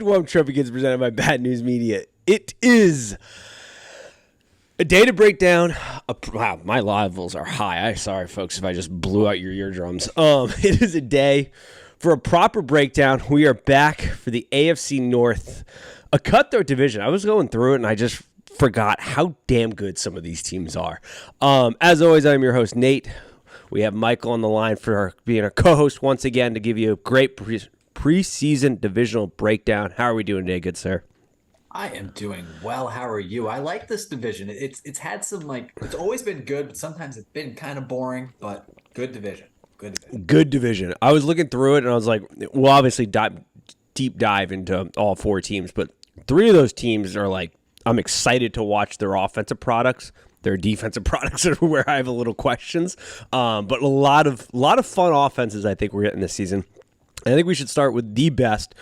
College Warm Trophy gets presented by Bad News Media. It is a day to break down. Wow, my levels are high. I'm sorry, folks, if I just blew out your eardrums. It is a day for a proper breakdown. We are back for the AFC North, a cutthroat division. I was going through it, and I just forgot how damn good some of these teams are. As always, I'm your host, Nate. We have Michael on the line for being our co-host once again to give you a great preseason divisional breakdown. How are we doing today, good sir? I am doing well. How are you? I like this division. It's had some it's always been good, but sometimes it's been kind of boring, but good division. Good division. Good division. I was looking through it and I was like, we'll obviously deep dive into all four teams, but three of those teams are like, I'm excited to watch their offensive products. Their defensive products are where I have a little questions. But a lot of fun offenses I think we're getting this season. I think we should start with the best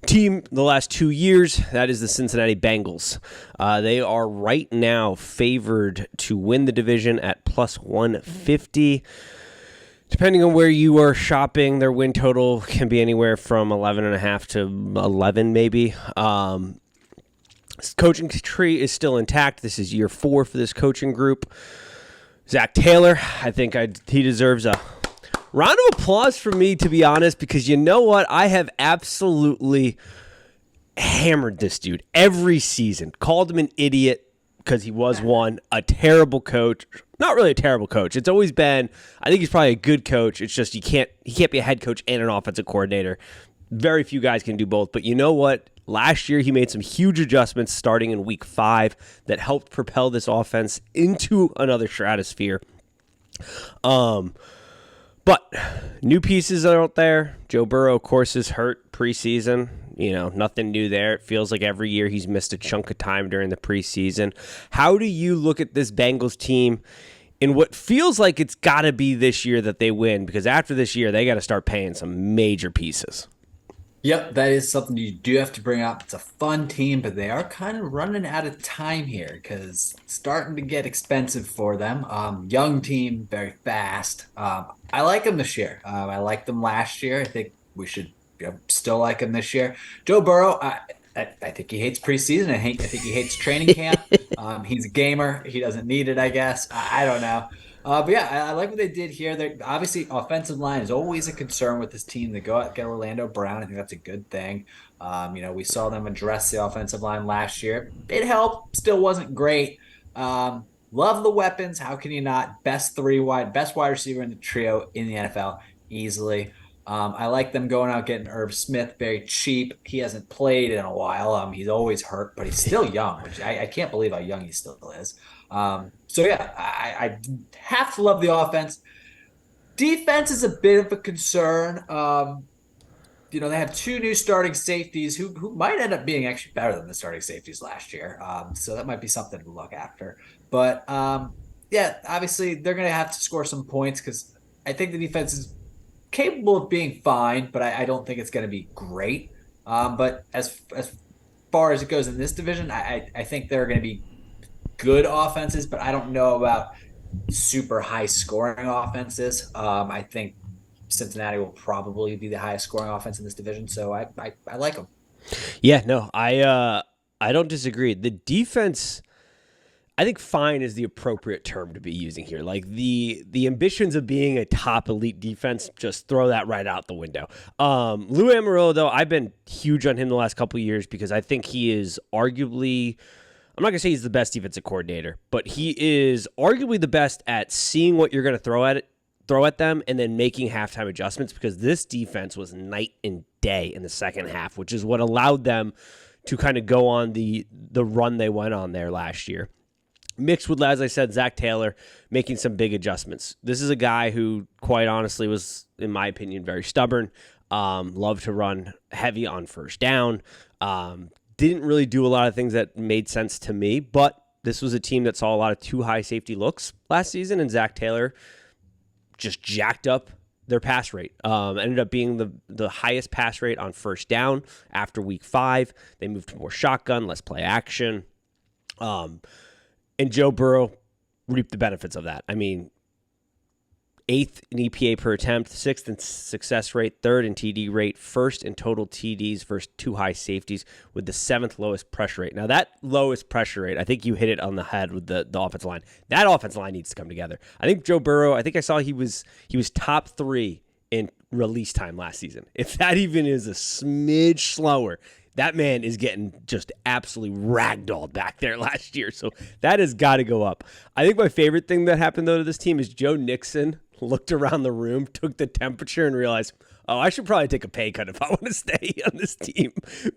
team the last 2 years. That is the Cincinnati Bengals. They are right now favored to win the division at plus 150. Depending on where you are shopping, their win total can be anywhere from 11.5 to 11 maybe. Coaching tree is still intact. This is year 4 for this coaching group. Zach Taylor, I think he deserves a round of applause from me, to be honest, because you know what? I have absolutely hammered this dude every season. Called him an idiot because he was one, a terrible coach. Not really a terrible coach. It's always been, I think he's probably a good coach. It's just he can't be a head coach and an offensive coordinator. Very few guys can do both. But you know what? Last year, he made some huge adjustments starting in week 5 that helped propel this offense into another stratosphere. But new pieces are out there. Joe Burrow, of course, is hurt preseason. You know, nothing new there. It feels like every year he's missed a chunk of time during the preseason. How do you look at this Bengals team in what feels like it's got to be this year that they win? Because after this year, they got to start paying some major pieces. Yep, that is something you do have to bring up. It's a fun team, but they are kind of running out of time here because it's starting to get expensive for them. Young team, very fast. I like them this year. I liked them last year. I think we should still like them this year. Joe Burrow, I think he hates preseason. I think he hates training camp. He's a gamer. He doesn't need it, I guess. I don't know. But yeah, I like what they did here. They're obviously offensive line is always a concern with this team. They go out and get Orlando Brown. I think that's a good thing. We saw them address the offensive line last year. It helped. Still wasn't great. Love the weapons. How can you not? Best wide receiver in the trio in the NFL easily. I like them going out getting Irv Smith very cheap. He hasn't played in a while. He's always hurt, but he's still young, which I can't believe how young he still is. So yeah, I have to love the offense. Defense is a bit of a concern. They have 2 new starting safeties who might end up being actually better than the starting safeties last year. So that might be something to look after. But yeah, obviously they're going to have to score some points because I think the defense is capable of being fine, but I don't think it's going to be great. But as far as it goes in this division, I think they're going to be good offenses, but I don't know about super high scoring offenses. I think Cincinnati will probably be the highest scoring offense in this division, so I like them. Yeah, no, I don't disagree. The defense, I think fine is the appropriate term to be using here. Like the ambitions of being a top elite defense, just throw that right out the window. Lou Amarillo, though, I've been huge on him the last couple of years because I think he is arguably, I'm not going to say he's the best defensive coordinator, but he is arguably the best at seeing what you're going to throw at them and then making halftime adjustments, because this defense was night and day in the second half, which is what allowed them to kind of go on the run they went on there last year. Mixed with, as I said, Zach Taylor making some big adjustments. This is a guy who, quite honestly, was, in my opinion, very stubborn. Loved to run heavy on first down. Didn't really do a lot of things that made sense to me, but this was a team that saw a lot of too high safety looks last season, and Zach Taylor just jacked up their pass rate. Ended up being the highest pass rate on first down after week 5. They moved to more shotgun, less play action. And Joe Burrow reaped the benefits of that. I mean, 8th in EPA per attempt, 6th in success rate, 3rd in TD rate, 1st in total TDs versus 2 high safeties, with the 7th lowest pressure rate. Now, that lowest pressure rate, I think you hit it on the head with the offensive line. That offensive line needs to come together. I think Joe Burrow, I think I saw he was top 3 in release time last season. If that even is a smidge slower, that man is getting just absolutely ragdolled back there last year. So that has got to go up. I think my favorite thing that happened, though, to this team is Joe Nixon looked around the room, took the temperature, and realized, oh, I should probably take a pay cut if I want to stay on this team.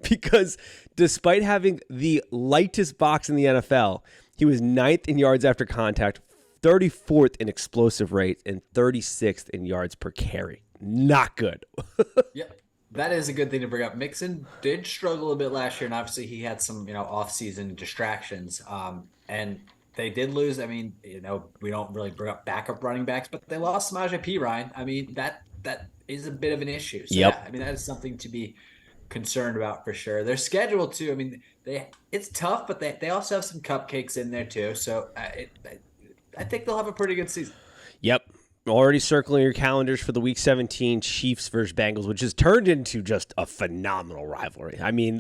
Because despite having the lightest box in the NFL, he was 9th in yards after contact, 34th in explosive rate, and 36th in yards per carry. Not good. Yep. That is a good thing to bring up. Mixon did struggle a bit last year, and obviously he had some, off-season distractions. And they did lose. I mean, we don't really bring up backup running backs, but they lost Samaje Perine. I mean, that is a bit of an issue. So, Yep. yeah, I mean, that is something to be concerned about for sure. Their schedule too. I mean, it's tough, but they also have some cupcakes in there too. So I think they'll have a pretty good season. Yep. Already circling your calendars for the Week 17 Chiefs versus Bengals, which has turned into just a phenomenal rivalry. I mean,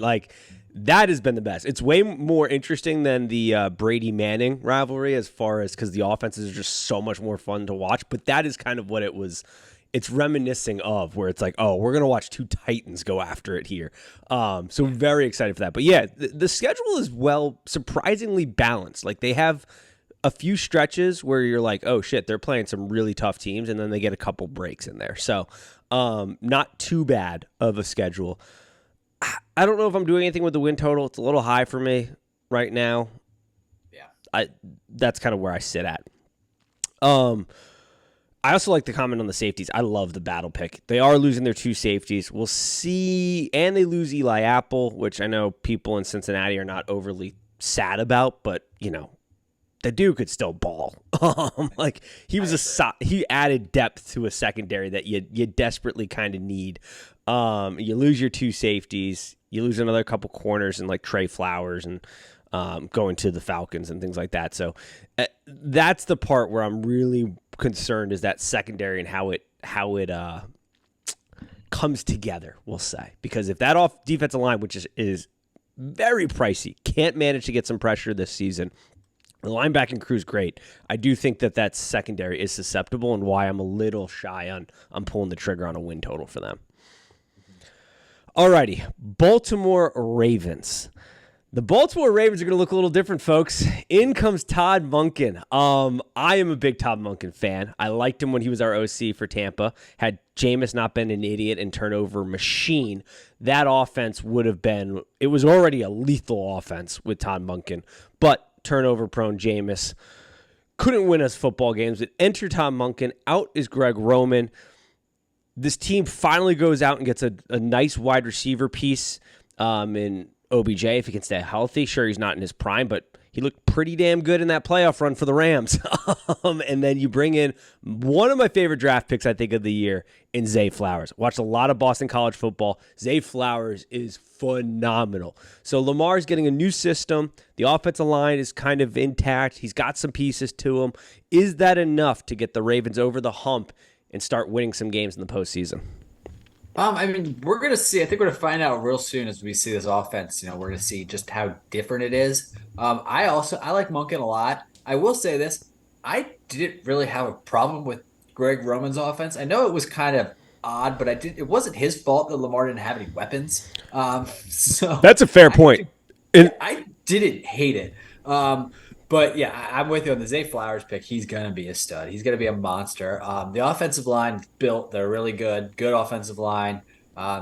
that has been the best. It's way more interesting than the Brady Manning rivalry as far as because the offenses are just so much more fun to watch. But that is kind of what it was. It's reminiscing of where it's like, oh, we're going to watch 2 Titans go after it here. So very excited for that. But yeah, the schedule is surprisingly balanced. Like they have a few stretches where you're like, oh shit, they're playing some really tough teams, and then they get a couple breaks in there. So not too bad of a schedule. I don't know if I'm doing anything with the win total. It's a little high for me right now. Yeah. That's kind of where I sit at. I also like the comment on the safeties. I love the battle pick. They are losing their 2 safeties. We'll see. And they lose Eli Apple, which I know people in Cincinnati are not overly sad about, but, the dude could still ball. He added depth to a secondary that you desperately kind of need. You lose your 2 safeties. You lose another couple corners and like Trey Flowers and going to the Falcons and things like that. So that's the part where I'm really concerned is that secondary and how it comes together, we'll say. Because if that defensive line, which is very pricey, can't manage to get some pressure this season, the linebacking crew is great. I do think that secondary is susceptible, and why I'm a little shy on pulling the trigger on a win total for them. Alrighty, Baltimore Ravens. The Baltimore Ravens are going to look a little different, folks. In comes Todd Monken. I am a big Todd Monken fan. I liked him when he was our OC for Tampa. Had Jameis not been an idiot and turnover machine, that offense would have been, it was already a lethal offense with Todd Monken. But turnover-prone Jameis couldn't win us football games. It entered Todd Monken. Out is Greg Roman. This team finally goes out and gets a nice wide receiver piece in OBJ if he can stay healthy. Sure, he's not in his prime, but he looked pretty damn good in that playoff run for the Rams. And then you bring in one of my favorite draft picks, I think, of the year in Zay Flowers. Watched a lot of Boston college football. Zay Flowers is phenomenal. So Lamar's getting a new system. The offensive line is kind of intact. He's got some pieces to him. Is that enough to get the Ravens over the hump and start winning some games in the postseason? I mean, we're going to see. I think we're going to find out real soon as we see this offense. We're going to see just how different it is. I like Monken a lot. I will say this. I didn't really have a problem with Greg Roman's offense. I know it was kind of odd, but it wasn't his fault that Lamar didn't have any weapons. So that's a fair point. I didn't hate it. But yeah, I'm with you on the Zay Flowers pick. He's going to be a stud. He's going to be a monster. The offensive line is built. They're really good. Good offensive line.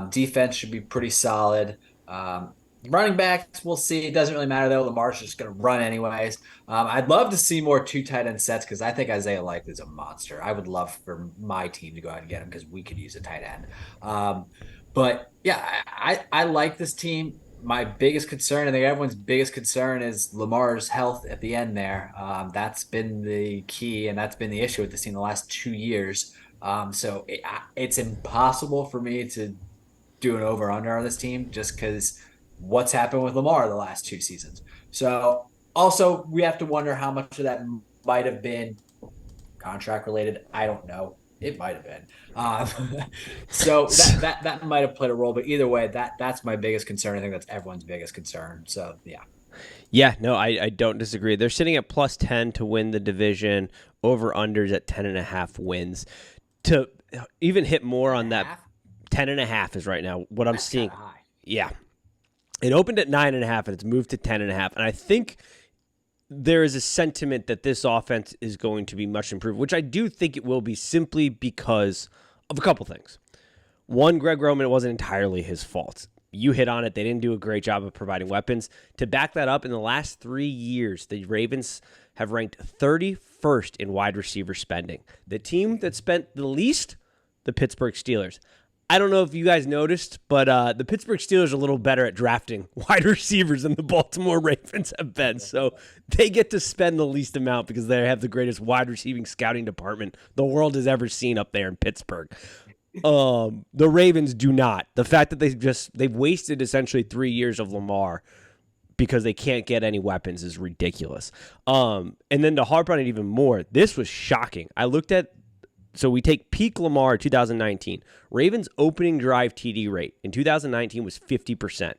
Defense should be pretty solid. Running backs, we'll see. It doesn't really matter, though. Lamar's just going to run anyways. I'd love to see more 2 tight end sets because I think Isaiah Likely is a monster. I would love for my team to go out and get him because we could use a tight end. But yeah, I like this team. My biggest concern, I think everyone's biggest concern, is Lamar's health at the end there. That's been the key, and that's been the issue with this team the last 2 years. So it's impossible for me to do an over-under on this team just because what's happened with Lamar the last 2 seasons. So also we have to wonder how much of that might have been contract related. I don't know. It might have been. So that might have played a role. But either way, that's my biggest concern. I think that's everyone's biggest concern. So yeah. Yeah, no, I don't disagree. They're sitting at plus 10 to win the division, over unders at 10.5 wins. To even hit more on that, 10.5 is right now what I'm seeing. High. Yeah. It opened at 9.5 and it's moved to 10.5. And I think there is a sentiment that this offense is going to be much improved, which I do think it will be, simply because of a couple things. One, Greg Roman, it wasn't entirely his fault. You hit on it. They didn't do a great job of providing weapons. To back that up, in the last 3 years, the Ravens have ranked 31st in wide receiver spending. The team that spent the least, the Pittsburgh Steelers. I don't know if you guys noticed, but the Pittsburgh Steelers are a little better at drafting wide receivers than the Baltimore Ravens have been. So they get to spend the least amount because they have the greatest wide receiving scouting department the world has ever seen up there in Pittsburgh. The Ravens do not. The fact that they've wasted essentially 3 years of Lamar because they can't get any weapons is ridiculous. And then to harp on it even more, this was shocking. I looked at, so we take peak Lamar 2019. Ravens opening drive TD rate in 2019 was 50%.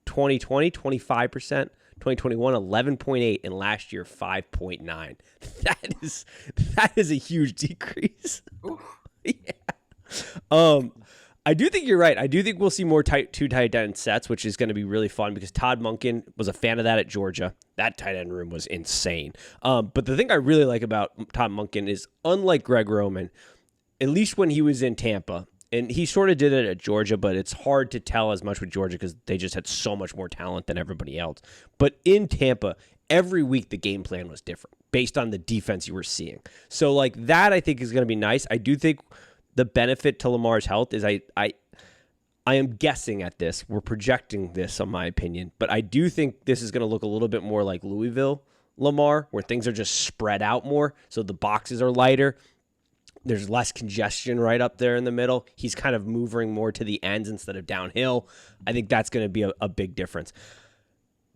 2020, 25%. 2021, 11.8, and last year 5.9. That is a huge decrease. Yeah. I do think you're right. I do think we'll see more two tight end sets, which is going to be really fun because Todd Monken was a fan of that at Georgia. That tight end room was insane. But the thing I really like about Todd Monken is, unlike Greg Roman, at least when he was in Tampa, and he sort of did it at Georgia, but it's hard to tell as much with Georgia because they just had so much more talent than everybody else. But in Tampa, every week the game plan was different based on the defense you were seeing. So like that, I think, is going to be nice. I do think the benefit to Lamar's health is I am guessing at this. We're projecting this, in my opinion, but I do think this is going to look a little bit more like Louisville Lamar, where things are just spread out more, so the boxes are lighter. There's less congestion right up there in the middle. He's kind of moving more to the ends instead of downhill. I think that's going to be a big difference.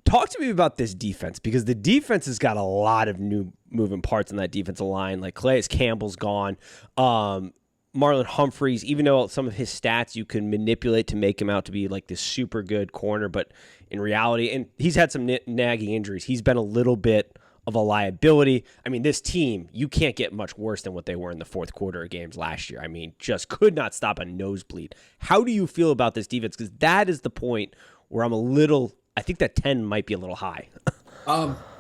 Talk to me about this defense, because the defense has got a lot of new moving parts in that defensive line. Like Calais Campbell's gone. Marlon Humphreys, even though some of his stats you can manipulate to make him out to be like this super good corner, but in reality, and he's had some nagging injuries, he's been a little bit of a liability. I mean, this team, you can't get much worse than what they were in the fourth quarter of games last year. I mean, just could not stop a nosebleed. How do you feel about this defense? Because that is the point where I think that 10 might be a little high.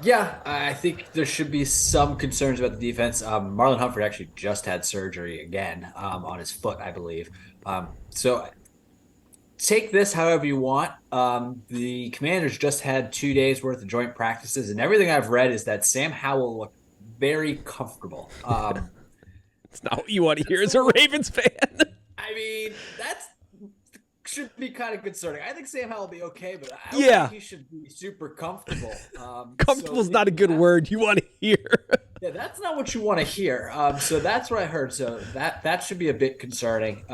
Yeah, I think there should be some concerns about the defense. Marlon Humphrey actually just had surgery again on his foot, I believe. So take this however you want. The Commanders just had 2 days worth of joint practices, and everything I've read is that Sam Howell looked very comfortable. It's not what you want to hear as a Ravens fan. I mean, that's should be kind of concerning. I think Sam Howell will be okay, but I don't think he should be super comfortable. Comfortable is not a good word you want to hear. Yeah, that's not what you want to hear. So that's what I heard. So that should be a bit concerning.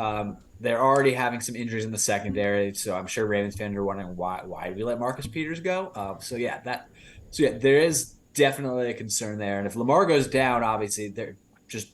They're already having some injuries in the secondary, so I'm sure Ravens fans are wondering why did we let Marcus Peters go? There is definitely a concern there. And if Lamar goes down, obviously they're just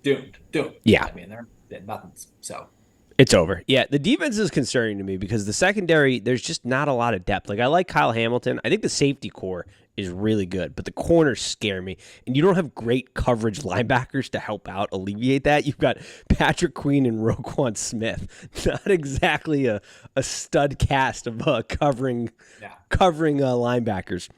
doomed. Yeah, I mean they're nothing. So. It's over. Yeah, the defense is concerning to me because the secondary, there's just not a lot of depth. Like, I like Kyle Hamilton. I think the safety core is really good, but the corners scare me. And you don't have great coverage linebackers to help out alleviate that. You've got Patrick Queen and Roquan Smith. Not exactly a stud cast of covering linebackers.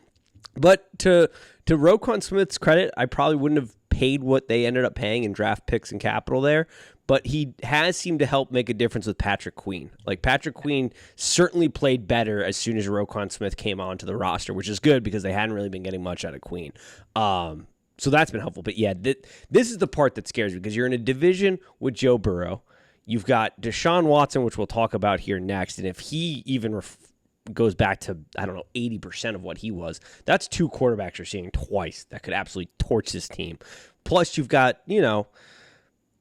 But to Roquan Smith's credit, I probably wouldn't have paid what they ended up paying in draft picks and capital there. But he has seemed to help make a difference with Patrick Queen. Like, Patrick Queen certainly played better as soon as Roquan Smith came onto the roster, which is good because they hadn't really been getting much out of Queen. So that's been helpful. But yeah, this is the part that scares me because you're in a division with Joe Burrow. You've got Deshaun Watson, which we'll talk about here next. And if he even goes back to, 80% of what he was, that's two quarterbacks you're seeing twice that could absolutely torch this team. Plus, you've got,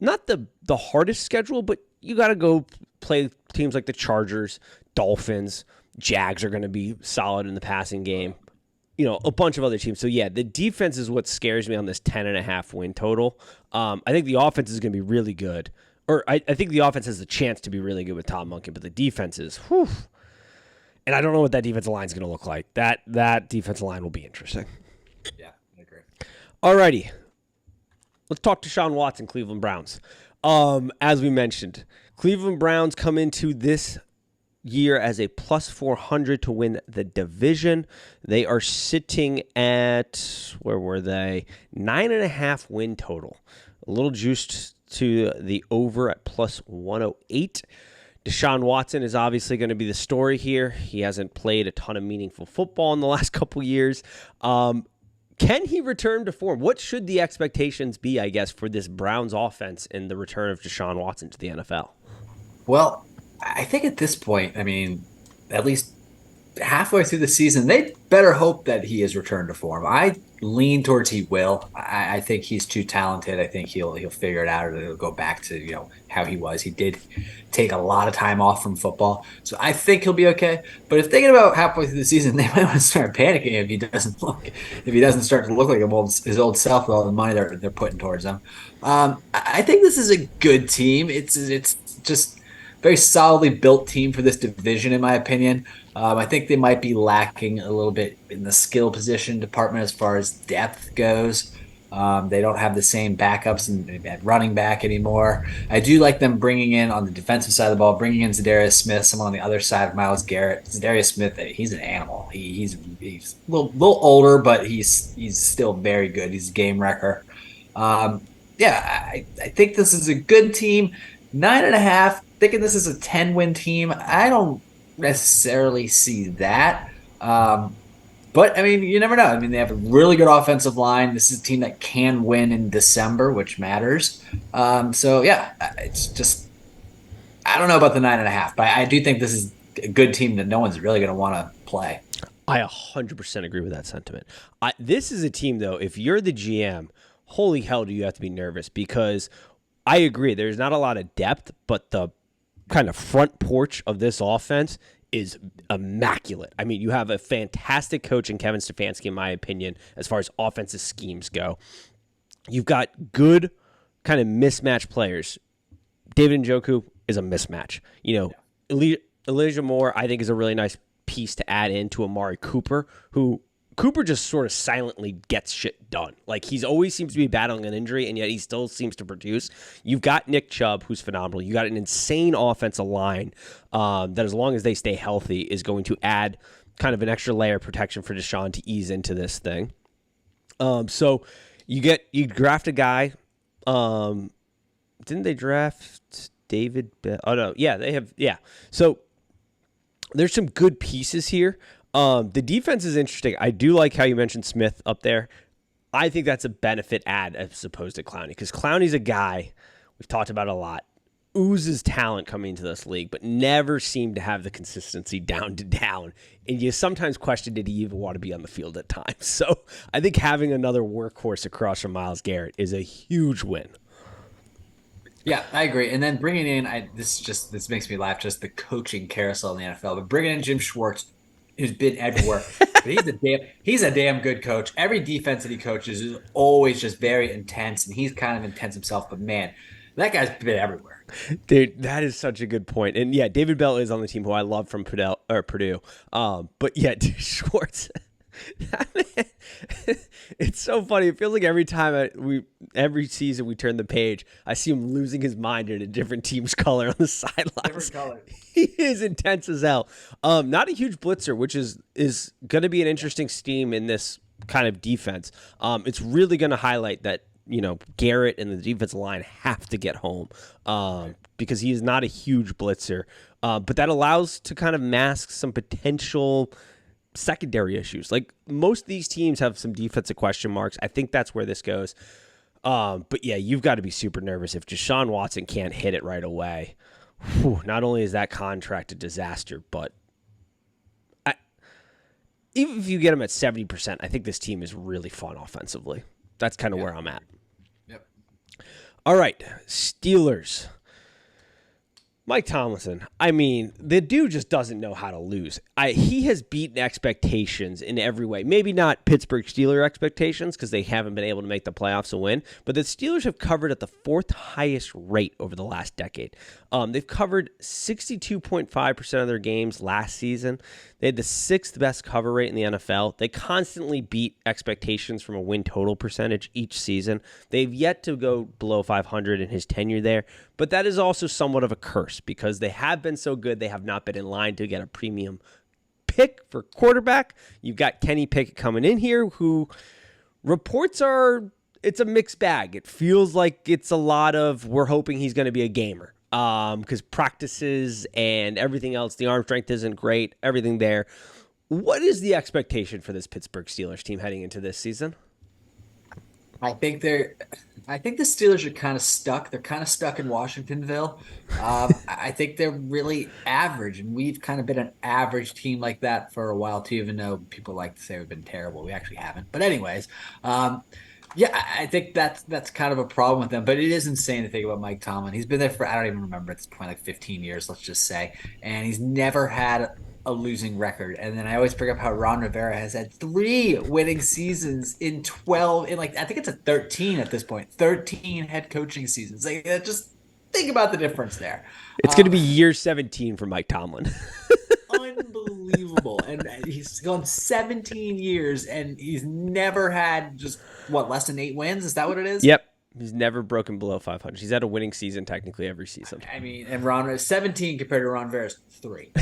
not the hardest schedule, but you got to go play teams like the Chargers, Dolphins, Jags are going to be solid in the passing game. a bunch of other teams. So yeah, the defense is what scares me on this 10.5 win total. I think the offense is going to be really good, or I think the offense has the chance to be really good with Tom Monken, but the defense is, whew. And I don't know what that defensive line is going to look like. That defensive line will be interesting. Yeah, I agree. Alrighty, let's talk to Deshaun Watson, Cleveland Browns. As we mentioned, Cleveland Browns come into this year as a plus 400 to win the division. They are sitting at, where were they? 9.5 win total. A little juiced to the over at plus 108. Deshaun Watson is obviously going to be the story here. He hasn't played a ton of meaningful football in the last couple years. Can he return to form? What should the expectations be, I guess, for this Browns offense and the return of Deshaun Watson to the NFL? Well, I think at this point, I mean, at least halfway through the season, they better hope that he has returned to form. I lean towards he will. I think he's too talented. I think he'll figure it out, or he'll go back to how he was. He did take a lot of time off from football, so I think he'll be okay. But if thinking about halfway through the season, they might want to start panicking if he doesn't start to look like his old self with all the money they're putting towards him. I think this is a good team. It's just very solidly built team for this division, in my opinion. I think they might be lacking a little bit in the skill position department as far as depth goes. They don't have the same backups at running back anymore. I do like them bringing in on the defensive side of the ball, bringing in Zadarius Smith, someone on the other side of Myles Garrett. Zadarius Smith, he's an animal. He's a little older, but he's still very good. He's a game wrecker. I think this is a good team. 9.5. Thinking this is a 10-win team. I don't necessarily see that. But, I mean, you never know. I mean, they have a really good offensive line. This is a team that can win in December, which matters. It's just – I don't know about the 9.5, but I do think this is a good team that no one's really going to want to play. I 100% agree with that sentiment. This is a team, though, if you're the GM, holy hell do you have to be nervous, because I agree. There's not a lot of depth, but the kind of front porch of this offense is immaculate. I mean, you have a fantastic coach in Kevin Stefanski, in my opinion, as far as offensive schemes go. You've got good kind of mismatched players. David Njoku is a mismatch. Elijah Moore, I think, is a really nice piece to add into Amari Cooper, who Cooper just sort of silently gets shit done. Like, he's always seems to be battling an injury, and yet he still seems to produce. You've got Nick Chubb, who's phenomenal. You got an insane offensive line that, as long as they stay healthy, is going to add kind of an extra layer of protection for Deshaun to ease into this thing. So you draft a guy. Didn't they draft David? Oh no, yeah, they have. Yeah, so there's some good pieces here. The defense is interesting. I do like how you mentioned Smith up there. I think that's a benefit add as opposed to Clowney, because Clowney's a guy we've talked about a lot, oozes talent coming into this league, but never seemed to have the consistency down to down. And you sometimes question, did he even want to be on the field at times? So I think having another workhorse across from Myles Garrett is a huge win. Yeah, I agree. And then bringing in, this makes me laugh, just the coaching carousel in the NFL, but bringing in Jim Schwartz, who's been everywhere. But he's a damn good coach. Every defense that he coaches is always just very intense, and he's kind of intense himself. But man, that guy's been everywhere. Dude, that is such a good point. And yeah, David Bell is on the team, who I love from Purdue. But yeah, dude, Schwartz. It's so funny. It feels like every every season we turn the page, I see him losing his mind in a different team's color on the sidelines. Different color. He is intense as hell. Not a huge blitzer, which is going to be an interesting scheme in this kind of defense. It's really going to highlight that Garrett and the defensive line have to get home because he is not a huge blitzer. But that allows to kind of mask some potential secondary issues. Like, most of these teams have some defensive question marks. I think that's where this goes. But yeah, you've got to be super nervous if Deshaun Watson can't hit it right away. Whew, not only is that contract a disaster, but even if you get him at 70%, I think this team is really fun offensively. That's kind of where I'm at. Yep. All right, Steelers. Mike Tomlinson, I mean, the dude just doesn't know how to lose. He has beaten expectations in every way. Maybe not Pittsburgh Steelers expectations because they haven't been able to make the playoffs and win, but the Steelers have covered at the fourth highest rate over the last decade. They've covered 62.5% of their games last season. They had the sixth best cover rate in the NFL. They constantly beat expectations from a win total percentage each season. They've yet to go below 500 in his tenure there, but that is also somewhat of a curse because they have been so good, they have not been in line to get a premium pick for quarterback. You've got Kenny Pickett coming in here, who reports are, it's a mixed bag. It feels like it's a lot of, we're hoping he's going to be a gamer. Because practices and everything else, the arm strength isn't great, everything there. What is the expectation for this Pittsburgh Steelers team heading into this season? I think the Steelers are kind of stuck. They're kind of stuck in Washingtonville. I think they're really average, and we've kind of been an average team like that for a while too. Even though people like to say we've been terrible, we actually haven't. But anyways, yeah, I think that's kind of a problem with them. But it is insane to think about Mike Tomlin. He's been there for, I don't even remember at this point, like 15 years, let's just say, and he's never had a losing record. And then I always bring up how Ron Rivera has had 3 winning seasons in 12, in like I think it's a 13 at this point, 13 head coaching seasons. Like, just think about the difference there. It's going to be year 17 for Mike Tomlin. Unbelievable. And he's gone 17 years and he's never had just less than 8 wins? Is that what it is? Yep. He's never broken below 500. He's had a winning season technically every season. I mean, and Ron 17 compared to Ron Rivera's 3.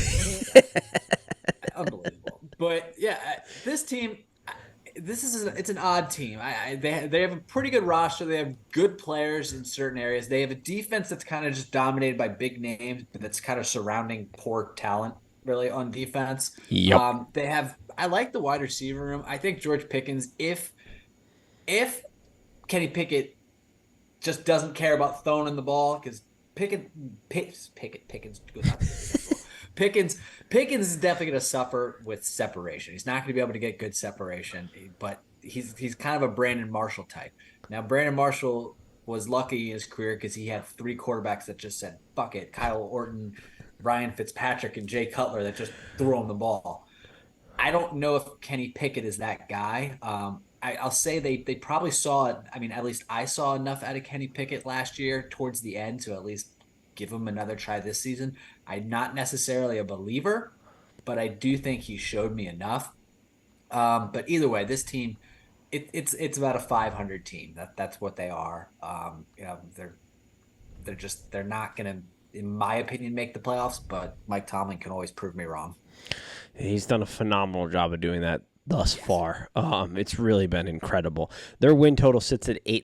Unbelievable. But yeah, this team, it's an odd team. They have a pretty good roster. They have good players in certain areas. They have a defense that's kind of just dominated by big names, but that's kind of surrounding poor talent really on defense. Yep. I like the wide receiver room. I think George Pickens, if Kenny Pickett just doesn't care about throwing in the ball, because Pickens is definitely going to suffer with separation. He's not going to be able to get good separation, but he's kind of a Brandon Marshall type. Now, Brandon Marshall was lucky in his career because he had 3 quarterbacks that just said, fuck it, Kyle Orton, Ryan Fitzpatrick, and Jay Cutler that just threw him the ball. I don't know if Kenny Pickett is that guy. I'll say they probably saw it. I mean, at least I saw enough out of Kenny Pickett last year towards the end to at least give him another try this season. I'm not necessarily a believer, but I do think he showed me enough. But either way, this team, it's about a 500 team. That's what they are. They're not going to, in my opinion, make the playoffs. But Mike Tomlin can always prove me wrong. He's done a phenomenal job of doing that thus far. It's really been incredible. Their win total sits at 8.